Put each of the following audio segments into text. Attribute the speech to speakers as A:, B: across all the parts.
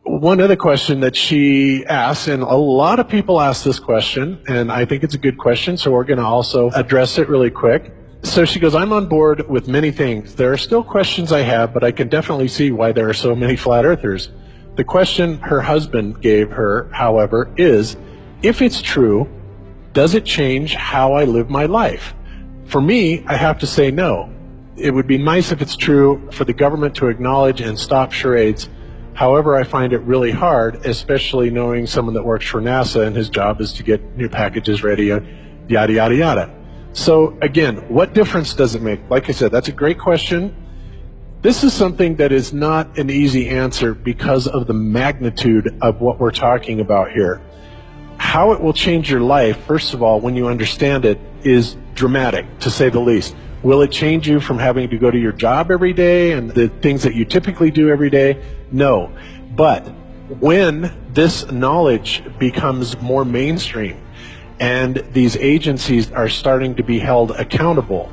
A: One other question that she asks, and a lot of people ask this question, and I think it's a good question, so we're going to also address it really quick. So she goes, I'm on board with many things. There are still questions I have, but I can definitely see why there are so many flat earthers. The question her husband gave her, however, is, if it's true, does it change how I live my life? For me, I have to say no. It would be nice if it's true for the government to acknowledge and stop charades. However, I find it really hard, especially knowing someone that works for NASA and his job is to get new packages ready, yada, yada, yada. So again, what difference does it make? Like I said, that's a great question. This is something that is not an easy answer because of the magnitude of what we're talking about here. How it will change your life, first of all, when you understand it, is dramatic, to say the least. Will it change you from having to go to your job every day and the things that you typically do every day? No. But when this knowledge becomes more mainstream and these agencies are starting to be held accountable,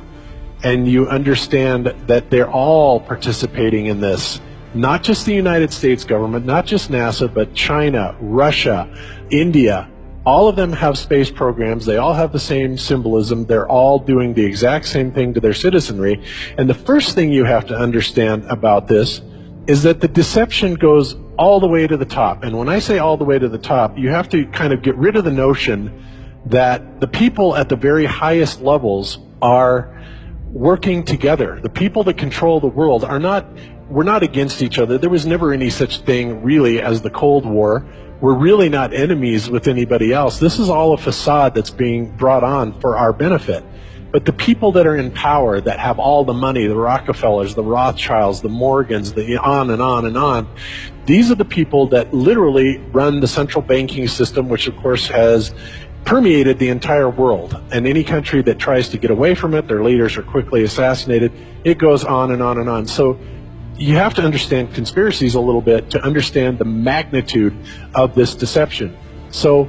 A: and you understand that they're all participating in this, not just the United States government, not just NASA, but China, Russia, India, all of them have space programs. They all have the same symbolism. They're all doing the exact same thing to their citizenry. And the first thing you have to understand about this is that the deception goes all the way to the top. And when I say all the way to the top, you have to kind of get rid of the notion that the people at the very highest levels are working together. The people that control the world we're not against each other. There was never any such thing really as the Cold War. We're really not enemies with anybody else. This is all a facade that's being brought on for our benefit. But the people that are in power, that have all the money, the Rockefellers, the Rothschilds, the Morgans, the on and on and on, these are the people that literally run the central banking system, which of course has permeated the entire world. And any country that tries to get away from it, their leaders are quickly assassinated. It goes on and on and on. So you have to understand conspiracies a little bit to understand the magnitude of this deception. So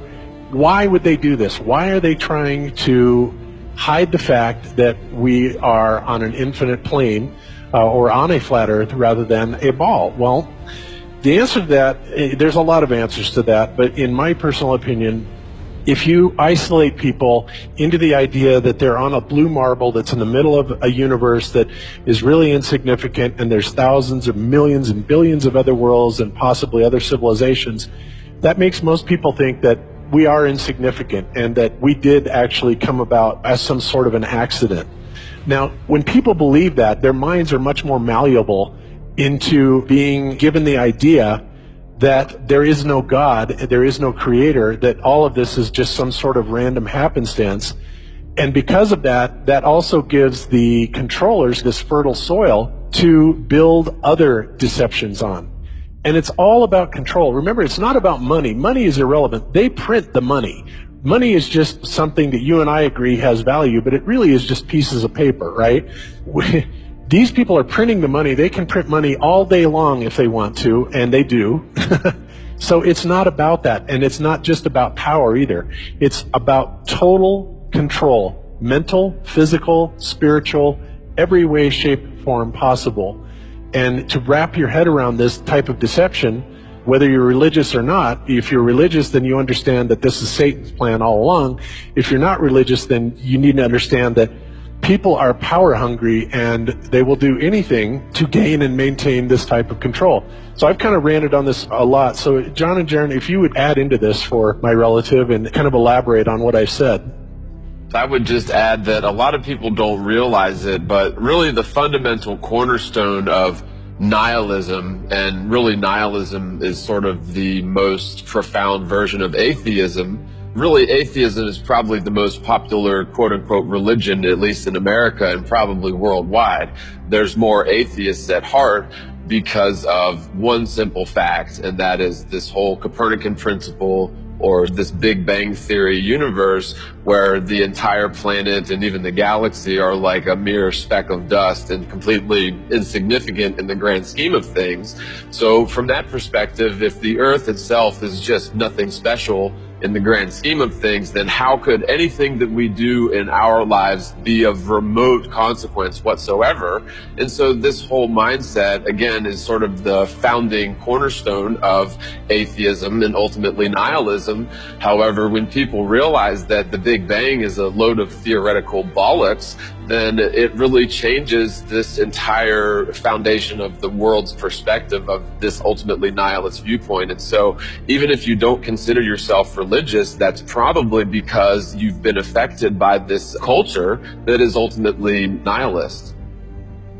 A: why would they do this? Why are they trying to hide the fact that we are on an infinite plane or on a flat earth rather than a ball? Well, the answer to that, there's a lot of answers to that, but in my personal opinion, if you isolate people into the idea that they're on a blue marble that's in the middle of a universe that is really insignificant and there's thousands of millions and billions of other worlds and possibly other civilizations, that makes most people think that we are insignificant and that we did actually come about as some sort of an accident. Now, when people believe that, their minds are much more malleable into being given the idea that there is no God, there is no creator, that all of this is just some sort of random happenstance. And because of that, that also gives the controllers this fertile soil to build other deceptions on. And it's all about control. Remember, it's not about money. Money is irrelevant. They print the money. Money is just something that you and I agree has value, but it really is just pieces of paper, right? These people are printing the money. They can print money all day long if they want to, and they do. So it's not about that, and it's not just about power either. It's about total control, mental, physical, spiritual, every way, shape, form possible. And to wrap your head around this type of deception, whether you're religious or not, if you're religious, then you understand that this is Satan's plan all along. If you're not religious, then you need to understand that people are power hungry and they will do anything to gain and maintain this type of control. So I've kind of ranted on this a lot. So John and Jaren, if you would add into this for my relative and kind of elaborate on what I said.
B: I would just add that a lot of people don't realize it, but really the fundamental cornerstone of nihilism, and really nihilism is sort of the most profound version of atheism. Really, atheism is probably the most popular quote-unquote religion, at least in America and probably worldwide. There's more atheists at heart because of one simple fact, and that is this whole Copernican principle, or this Big Bang Theory universe where the entire planet and even the galaxy are like a mere speck of dust and completely insignificant in the grand scheme of things. So from that perspective, if the Earth itself is just nothing special, in the grand scheme of things, then how could anything that we do in our lives be of remote consequence whatsoever? And so this whole mindset, again, is sort of the founding cornerstone of atheism and ultimately nihilism. However, when people realize that the Big Bang is a load of theoretical bollocks, then it really changes this entire foundation of the world's perspective of this ultimately nihilist viewpoint. And so even if you don't consider yourself religious, that's probably because you've been affected by this culture that is ultimately nihilist.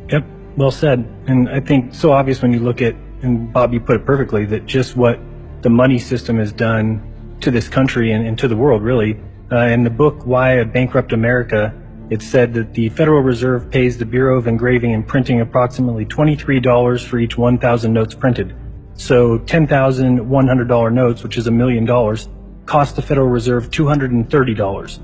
C: Yep, well said. And I think so obvious when you look at, and Bob, you put it perfectly, that just what the money system has done to this country and to the world, really. In the book, Why a Bankrupt America, it said that the Federal Reserve pays the Bureau of Engraving and Printing approximately $23 for each 1,000 notes printed. So 10,000 $100 notes, which is $1 million, cost the Federal Reserve $230.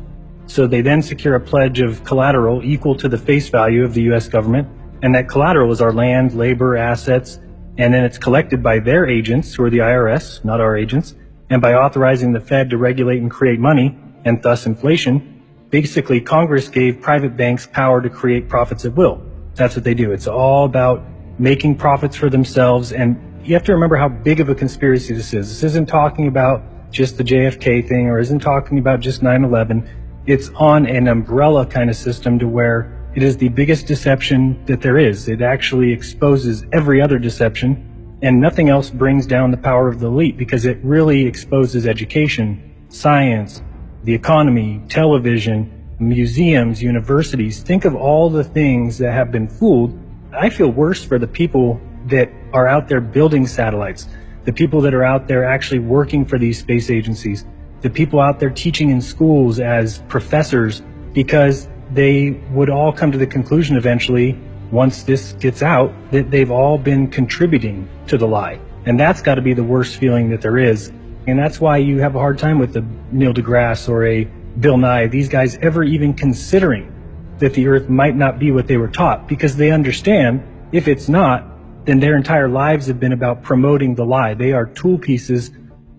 C: So they then secure a pledge of collateral equal to the face value of the U.S. government, and that collateral is our land, labor, assets, and then it's collected by their agents, who are the IRS, not our agents, and by authorizing the Fed to regulate and create money, and thus inflation. Basically, Congress gave private banks power to create profits at will. That's what they do. It's all about making profits for themselves. And you have to remember how big of a conspiracy this is. This isn't talking about just the JFK thing, or isn't talking about just 9/11. It's on an umbrella kind of system to where it is the biggest deception that there is. It actually exposes every other deception, and nothing else brings down the power of the elite, because it really exposes education, science, the economy, television, museums, universities. Think of all the things that have been fooled. I feel worse for the people that are out there building satellites, the people that are out there actually working for these space agencies, the people out there teaching in schools as professors, because they would all come to the conclusion eventually, once this gets out, that they've all been contributing to the lie. And that's got to be the worst feeling that there is. And that's why you have a hard time with a Neil deGrasse or a Bill Nye, these guys ever even considering that the Earth might not be what they were taught, because they understand if it's not, then their entire lives have been about promoting the lie. They are tool pieces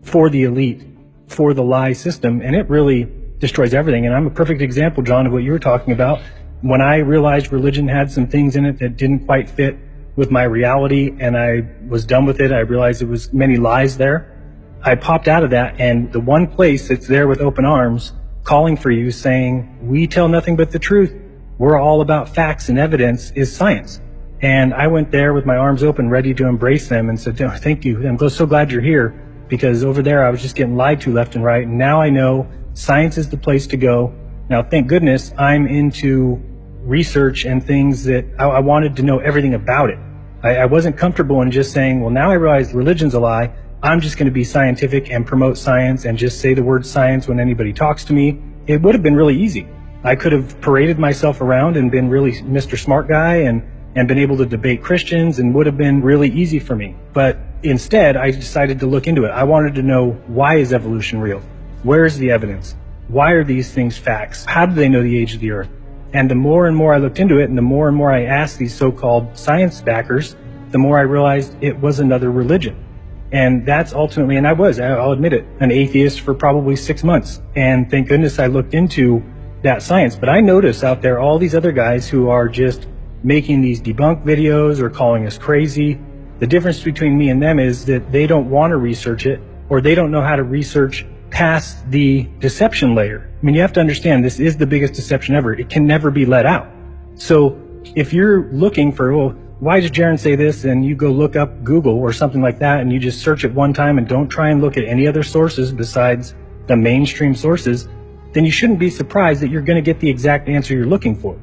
C: for the elite, for the lie system, and it really destroys everything. And I'm a perfect example, John, of what you were talking about. When I realized religion had some things in it that didn't quite fit with my reality, and I was done with it, I realized there was many lies there. I popped out of that, and the one place that's there with open arms, calling for you, saying, we tell nothing but the truth, we're all about facts and evidence, is science. And I went there with my arms open, ready to embrace them, and said, oh, thank you, I'm so glad you're here, because over there I was just getting lied to left and right, and now I know science is the place to go. Now, thank goodness I'm into research and things that I wanted to know everything about it. I wasn't comfortable in just saying, well, now I realize religion's a lie, I'm just going to be scientific and promote science and just say the word science when anybody talks to me. It would have been really easy. I could have paraded myself around and been really Mr. Smart Guy and been able to debate Christians, and would have been really easy for me. But instead, I decided to look into it. I wanted to know, why is evolution real? Where is the evidence? Why are these things facts? How do they know the age of the Earth? And the more and more I looked into it, and the more I asked these so-called science backers, the more I realized it was another religion. And that's ultimately, and I'll admit it, an atheist for probably 6 months. And thank goodness I looked into that science. But I notice out there all these other guys who are just making these debunk videos or calling us crazy. The difference between me and them is that they don't want to research it, or they don't know how to research past the deception layer. I mean, you have to understand, this is the biggest deception ever. It can never be let out. So if you're looking for, well, why does Jaron say this? And you go look up Google or something like that, and you just search it one time and don't try and look at any other sources besides the mainstream sources, then you shouldn't be surprised that you're going to get the exact answer you're looking for.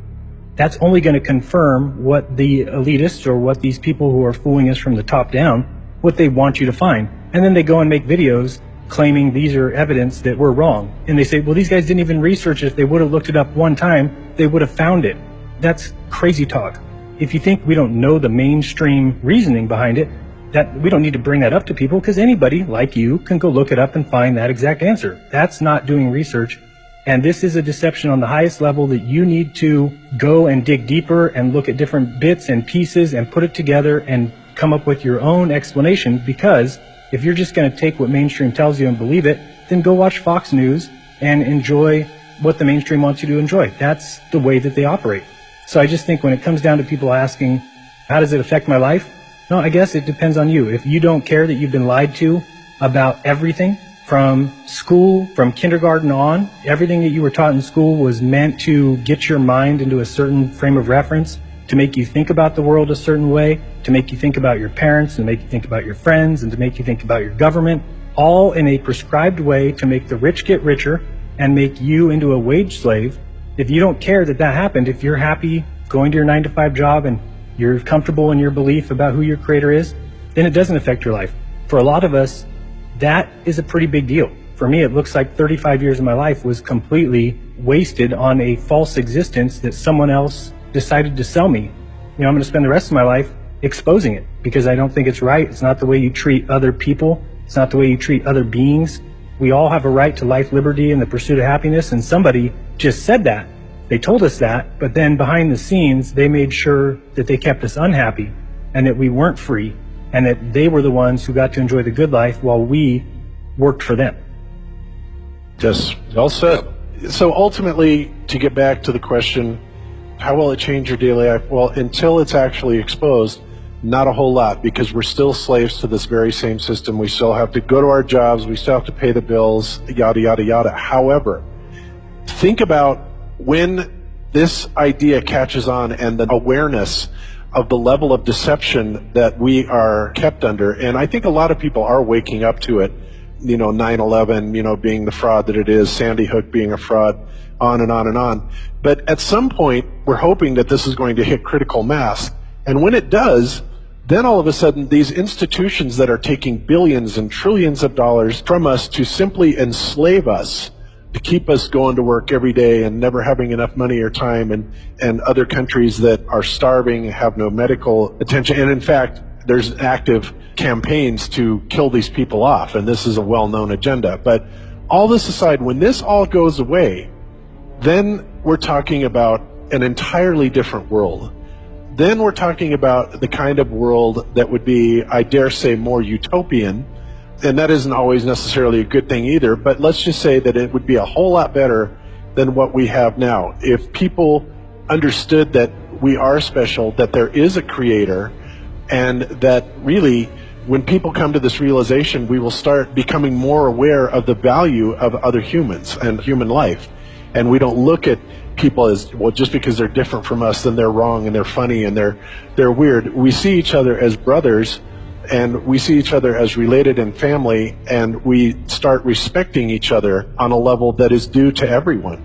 C: That's only going to confirm what the elitists, or what these people who are fooling us from the top down, what they want you to find. And then they go and make videos claiming these are evidence that we're wrong. And they say, well, these guys didn't even research it. If they would have looked it up one time, they would have found it. That's crazy talk. If you think we don't know the mainstream reasoning behind it, that we don't need to bring that up to people, because anybody like you can go look it up and find that exact answer. That's not doing research. And this is a deception on the highest level that you need to go and dig deeper and look at different bits and pieces and put it together and come up with your own explanation, because if you're just going to take what mainstream tells you and believe it, then go watch Fox News and enjoy what the mainstream wants you to enjoy. That's the way that they operate. So I just think when it comes down to people asking, how does it affect my life? No, I guess it depends on you. If you don't care that you've been lied to about everything from school, from kindergarten on, everything that you were taught in school was meant to get your mind into a certain frame of reference, to make you think about the world a certain way, to make you think about your parents, and make you think about your friends, and to make you think about your government, all in a prescribed way to make the rich get richer and make you into a wage slave. If you don't care that that happened, if you're happy going to your 9-to-5 job and you're comfortable in your belief about who your creator is, then it doesn't affect your life. For a lot of us, that is a pretty big deal. For me, it looks like 35 years of my life was completely wasted on a false existence that someone else decided to sell me. I'm going to spend the rest of my life exposing it because I don't think it's right. It's not the way you treat other people. It's not the way you treat other beings. We all have a right to life, liberty, and the pursuit of happiness, and somebody just said that. They told us that, but then behind the scenes, they made sure that they kept us unhappy and that we weren't free and that they were the ones who got to enjoy the good life while we worked for them.
A: Just well said. So ultimately, to get back to the question, how will it change your daily life? Well, until it's actually exposed, not a whole lot, because we're still slaves to this very same system. We still have to go to our jobs. We still have to pay the bills, yada, yada, yada. However, think about when this idea catches on and the awareness of the level of deception that we are kept under. And I think a lot of people are waking up to it. 9/11, being the fraud that it is, Sandy Hook being a fraud, on and on and on. But at some point, we're hoping that this is going to hit critical mass. And when it does, then all of a sudden, these institutions that are taking billions and trillions of dollars from us to simply enslave us, to keep us going to work every day and never having enough money or time, and other countries that are starving, have no medical attention. And in fact, there's active campaigns to kill these people off, and this is a well-known agenda. But all this aside, when this all goes away, then we're talking about an entirely different world. Then we're talking about the kind of world that would be, I dare say, more utopian. And that isn't always necessarily a good thing either, but let's just say that it would be a whole lot better than what we have now. If people understood that we are special, that there is a creator, and that really, when people come to this realization, we will start becoming more aware of the value of other humans and human life. And we don't look at people as, well, just because they're different from us, then they're wrong and they're funny and they're weird. We see each other as brothers, and we see each other as related in family, and we start respecting each other on a level that is due to everyone.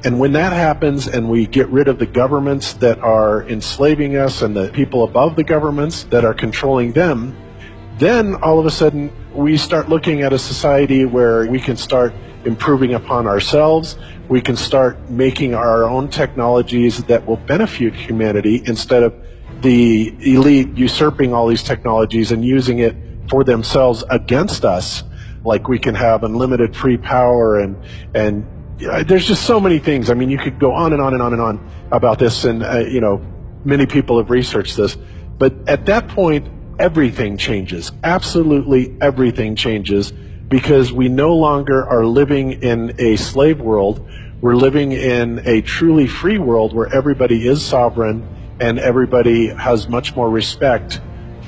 A: And when that happens and we get rid of the governments that are enslaving us and the people above the governments that are controlling them, then all of a sudden we start looking at a society where we can start improving upon ourselves. We can start making our own technologies that will benefit humanity instead of the elite usurping all these technologies and using it for themselves against us. Like we can have unlimited free power and there's just so many things. I mean, you could go on and on and on and on about this, and many people have researched this. But at that point, everything changes. Absolutely everything changes, because we no longer are living in a slave world. We're living in a truly free world where everybody is sovereign and everybody has much more respect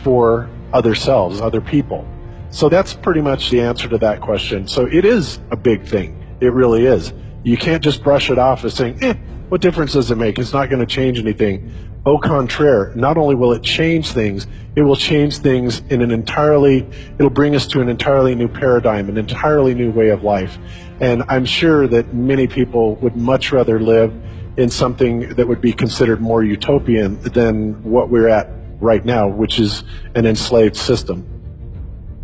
A: for other selves, other people. So that's pretty much the answer to that question. So it is a big thing. It really is. You can't just brush it off as saying, what difference does it make? It's not going to change anything. Au contraire, not only will it change things, it will change things in it'll bring us to an entirely new paradigm, an entirely new way of life. And I'm sure that many people would much rather live in something that would be considered more utopian than what we're at right now, which is an enslaved system.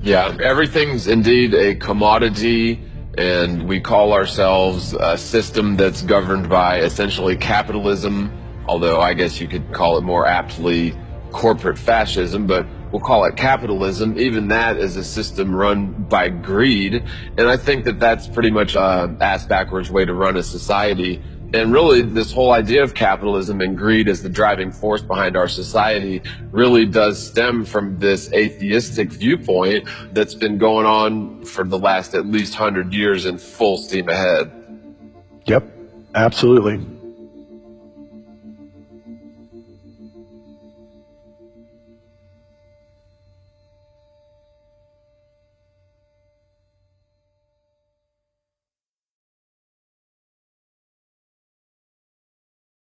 B: Yeah, everything's indeed a commodity, and we call ourselves a system that's governed by essentially capitalism, although I guess you could call it more aptly corporate fascism, but we'll call it capitalism. Even that is a system run by greed, and I think that that's pretty much an ass-backwards way to run a society. And really, this whole idea of capitalism and greed as the driving force behind our society really does stem from this atheistic viewpoint that's been going on for the last at least 100 years in full steam ahead.
A: Yep, absolutely.